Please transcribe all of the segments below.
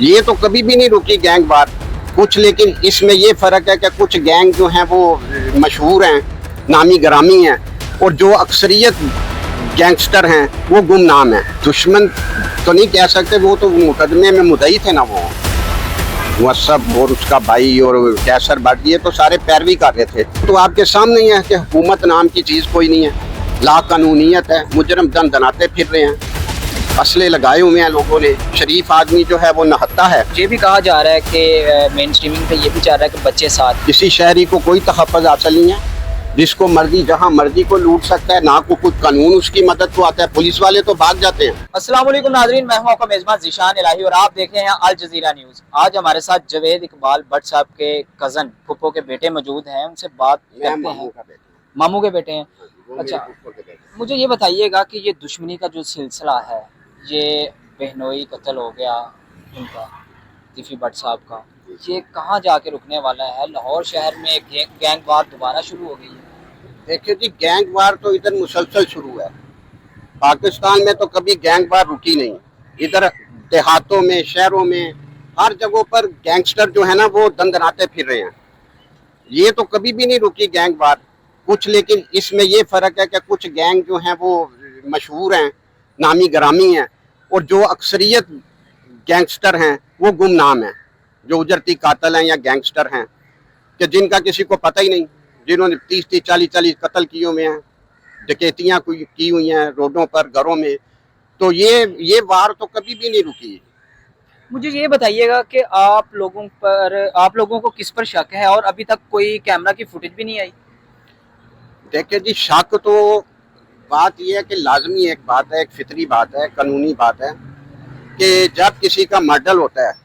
ये तो कभी भी नहीं रुकी गैंग वार कुछ, लेकिन इसमें ये फ़र्क है कि कुछ गैंग जो हैं वो मशहूर हैं, नामी ग्रामी हैं, और जो अक्सरियत गैंगस्टर हैं वो गुमनाम हैं। दुश्मन तो नहीं कह सकते, वो तो मुकदमे में मुद्दई थे ना, वो मुअस्सब और उसका भाई और कैसर भट्ट, ये तो सारे पैरवी कर रहे थे। तो आपके सामने ही है कि हुकूमत नाम की चीज़ कोई नहीं है, ला कानूनियत है, मुजरम दन दनाते फिर रहे हैं, असले लगाए हुए हैं लोगों ने। शरीफ आदमी जो है वो नहत्ता है। ये भी कहा जा रहा है कि मेन स्ट्रीमिंग पे ये भी चाह रहा है कि बच्चे साथ। किसी शहरी को कोई तहफ़्फ़ुज़ हासिल नहीं है, जिसको मर्जी जहाँ मर्जी को लूट सकता है, ना को कोई कानून उसकी मदद को आता है। पुलिस वाले तो भाग जाते हैं। अस्सलाम वालेकुम नाज़रीन, मैं हूं आपका मेज़बान ज़ीशान इलाही और आप देख रहे हैं अल जज़ीरा न्यूज़। आज हमारे साथ जवेद इकबाल भट्ट साहब के कज़न फुप्पो के बेटे मौजूद हैं, उनसे बात करते हैं। मामू के बेटे हैं। अच्छा, मुझे ये बताइएगा कि ये दुश्मनी का जो सिलसिला है, ये बहनोई कत्ल हो गया उनका, तिफी भट्ट साहब का, ये कहाँ जाके रुकने वाला है? लाहौर शहर में गैंग वार दोबारा शुरू हो गई है। देखिए जी, गैंग वार तो इधर मुसलसल शुरू है। पाकिस्तान में तो कभी गैंग वार रुकी नहीं। इधर देहातों में, शहरों में, हर जगहों पर गैंगस्टर जो है ना वो दंदनाते फिर रहे हैं। ये तो कभी भी नहीं रुकी गैंग वार कुछ, लेकिन इसमें ये फ़र्क है कि कुछ गैंग जो हैं वो मशहूर हैं, नामी ग्रामी हैं, और जो अक्सरियत गैंगस्टर हैं वो गुमनाम हैं, जो उजरती कातल हैं या गैंगस्टर हैं कि जिनका किसी को पता ही नहीं, जिन्होंने 30-30, 40-40 कत्ल किए हुए हैं, डकैतियाँ की हुई हैं रोडों पर, घरों में। तो ये वार तो कभी भी नहीं रुकी। मुझे ये बताइएगा कि आप लोगों को किस पर शक है और अभी तक कोई कैमरा की फुटेज भी नहीं आई? देखिए जी, शक तो बात यह है कि लाजमी एक बात है, एक फितरी बात है, कानूनी बात है कि जब किसी का मर्डर होता है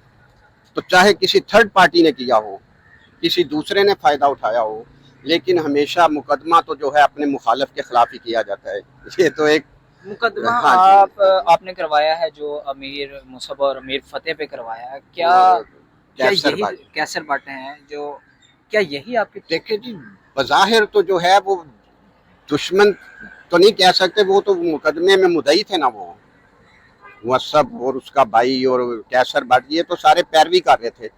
तो चाहे किसी थर्ड पार्टी ने किया हो, किसी दूसरे ने फ़ायदा उठाया हो, लेकिन हमेशा मुकदमा तो जो है अपने मुखालिफ के खिलाफ ही किया जाता है। ये तो एक मुकदमा हाँ आपने करवाया है जो अमीर मुसब और अमीर फतेह पे करवाया है, क्या कैसर भट्ट हैं जो, क्या यही आपकी? देखिए जी, बज़ाहिर तो जो है वो दुश्मन तो नहीं कह सकते, वो तो मुकदमे में मुद्दई थे ना, वो मुअस्सब और उसका भाई और कैसर भट्ट, ये तो सारे पैरवी कर रहे थे।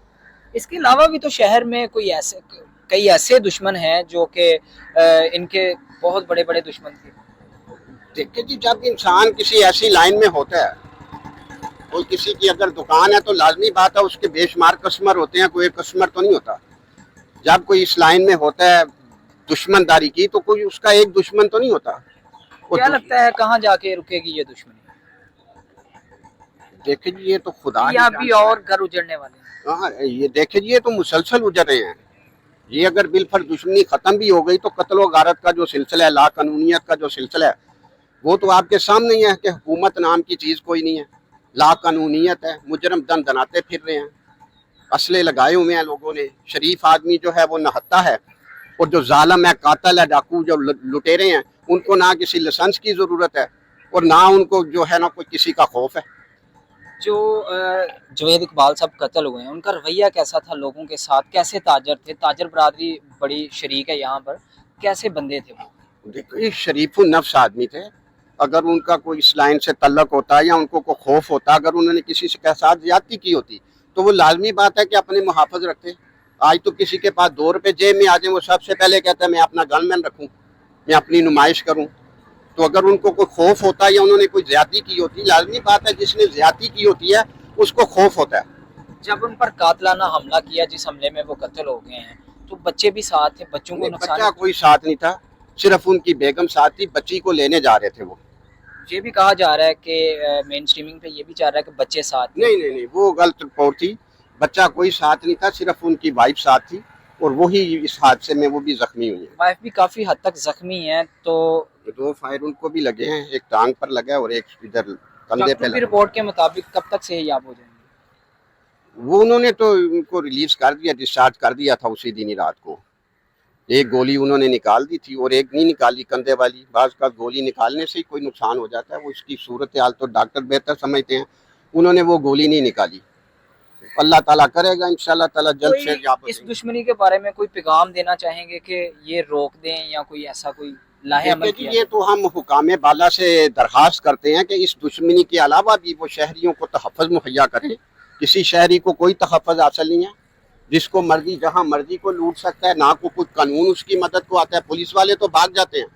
इसके अलावा भी तो शहर में कई ऐसे दुश्मन हैं जो कि इनके बहुत बड़े बड़े दुश्मन थे। देखिए जी, जब इंसान किसी ऐसी लाइन में होता है, कोई किसी की अगर दुकान है तो लाजमी बात है उसके बेशुमार कस्टमर होते हैं, कोई एक कस्टमर तो नहीं होता। जब कोई इस लाइन में होता है दुश्मनदारी की, तो कोई उसका एक दुश्मन तो नहीं होता। क्या लगता है कहाँ जाके रुकेगी ये दुश्मनी? देखिए जी, ये तो खुदा या भी और घर उजड़ने वाले? हाँ, ये देखिए जी, ये तो मुसलसल उजड़ रहे हैं। ये अगर बिलफर दुश्मनी खत्म भी हो गई तो कत्ल व गारत का जो सिलसिला है, ला कानूनियत का जो सिलसिला है, वो तो आपके सामने ही है कि हुकूमत नाम की चीज़ कोई नहीं है, ला कानूनियत है, मुजरम दन दनाते फिर रहे हैं, असले लगाए हुए हैं लोगों ने। शरीफ आदमी जो है वो नहत्ता है, और जो जालिम है, कातल है, डाकू, जो लुटेरे हैं, उनको ना किसी लाइसेंस की ज़रूरत है और ना उनको जो है ना कोई किसी का खौफ है। जो जवेद इकबाल साहब कत्ल हुए हैं, उनका रवैया कैसा था लोगों के साथ? कैसे ताजर थे? ताजर बरादरी बड़ी शरीक है यहाँ पर, कैसे बंदे थे वो? देखो, ये शरीफ नफ्स आदमी थे। अगर उनका कोई इस लाइन से तल्लक होता या उनको को खौफ होता, अगर उन्होंने किसी के साथ ज्यादती की होती, तो वो लाजमी बात है कि अपने मुहाफ़िज रखते। आज तो किसी के पास 2 रुपये जेब में आ जाए, वो सबसे पहले कहता है मैं अपना गनमैन रखूँ, मैं अपनी नुमाइश करूँ। तो अगर उनको कोई खौफ होता या उन्होंने कोई ज्यादती की होती, लाजमी बात है जिसने ज्यादती की होती है उसको खौफ होता है। जब उन पर कातलाना हमला किया, जिस हमले में वो कत्ल हो गए हैं, तो बच्चे भी साथ थे? बच्चों को नुकसान? बच्चा कोई साथ नहीं था, सिर्फ उनकी बेगम साथ थी, बच्ची को लेने जा रहे थे वो। ये भी कहा जा रहा है कि मेन स्ट्रीमिंग पे ये भी चाह रहा है कि बच्चे साथ थे। नहीं, वो गलत रिपोर्ट थी। बच्चा कोई साथ नहीं था, सिर्फ उनकी वाइफ साथ थी, और वही इस हादसे में वो भी जख्मी हुई है। वाइफ भी काफी हद तक जख्मी है। तो 2 फायर उनको भी लगे हैं, एक टांग पर लगा है और एक इधर कंधे पे लगा। रिपोर्ट के मुताबिक कब तक सेहतयाब हो जाएंगे? वो उन्होंने तो उनको रिलीज कर दिया, डिस्चार्ज कर दिया था उसी दिन ही रात को। एक गोली उन्होंने निकाल दी थी और एक नहीं निकाली, कंधे वाली। बाज़ का गोली निकालने से ही कोई नुकसान हो जाता है, वो इसकी सूरत हाल तो डॉक्टर बेहतर समझते हैं। उन्होंने वो गोली नहीं निकाली। अल्लाह ताला करेगा इंशाल्लाह ताला जल्द से जल्द। इस दुश्मनी के बारे में कोई पैगाम देना चाहेंगे कि ये रोक दें या कोई ऐसा कोई लाहे अमल किया? ये तो हम हुकाम बाला से दरखास्त करते हैं कि इस दुश्मनी के अलावा भी वो शहरियों को तहफ़्फ़ुज़ मुहैया करें, किसी शहरी को कोई तहफ़्फ़ुज़ हासिल नहीं है, जिसको मर्जी जहाँ मर्जी को लूट सकता है, ना को कुछ कानून उसकी मदद को आता है। पुलिस वाले तो भाग जाते हैं,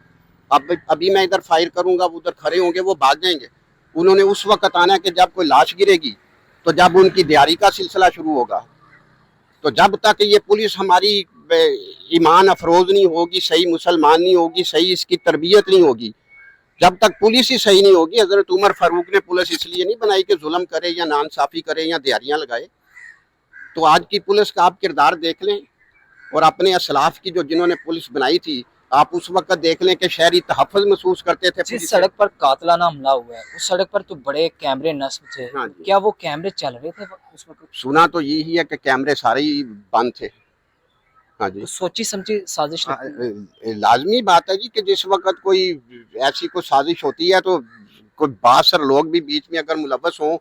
अब अभी मैं इधर फायर करूंगा, वो उधर खड़े होंगे, वो भाग जाएंगे। उन्होंने उस वक्त आना है कि जब कोई लाश गिरेगी, तो जब उनकी दिहाड़ी का सिलसिला शुरू होगा। तो जब तक ये पुलिस हमारी ईमान अफरोज नहीं होगी, सही मुसलमान नहीं होगी, सही इसकी तरबियत नहीं होगी, जब तक पुलिस ही सही नहीं होगी। हजरत उमर फारूक ने पुलिस इसलिए नहीं बनाई कि जुल्म करे या नाइंसाफी करे या दिहाड़ियाँ लगाए। तो आज की पुलिस का आप किरदार देख लें, और अपने असलाफ की जो जिन्होंने पुलिस बनाई थी, आप उस वक्त देख लें कि शहरी तहफ़्फ़ुज़ महसूस करते थे। जिस सड़क पर कातलाना हमला हुआ है उस सड़क पर तो बड़े कैमरे नस्ब थे, हाँ जी। क्या वो कैमरे चल रहे थे उस वक्त? सुना तो यही है कि कैमरे सारे ही बंद थे। हाँ जी। तो सोची समझी साजिश लगती है। लाजमी बात है जी कि जिस वक्त कोई ऐसी कोई साजिश होती है तो कोई बासर लोग भी बीच में अगर मुलव्वस हों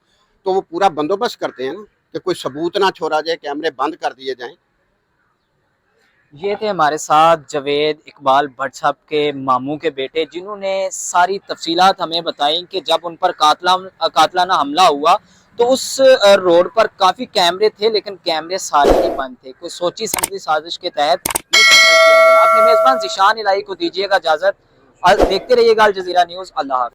तो वो पूरा बंदोबस्त करते हैं ना, कि कोई सबूत ना छोड़ा जाए, कैमरे बंद कर दिए जाएं। ये थे हमारे साथ जावेद इकबाल भट्ट साहब के मामू के बेटे, जिन्होंने सारी तफसीलात हमें बताई कि जब उन पर कातलाना हमला हुआ तो उस रोड पर काफ़ी कैमरे थे, लेकिन कैमरे सारे ही बंद थे। कोई सोची समझी साजिश के तहत ये फैसला किया गया। अपने मेज़बान ज़ीशान इलाही को दीजिएगा इजाज़त। देखते रहिएगा अल जज़ीरा न्यूज़। अल्लाह हाफ़िज़।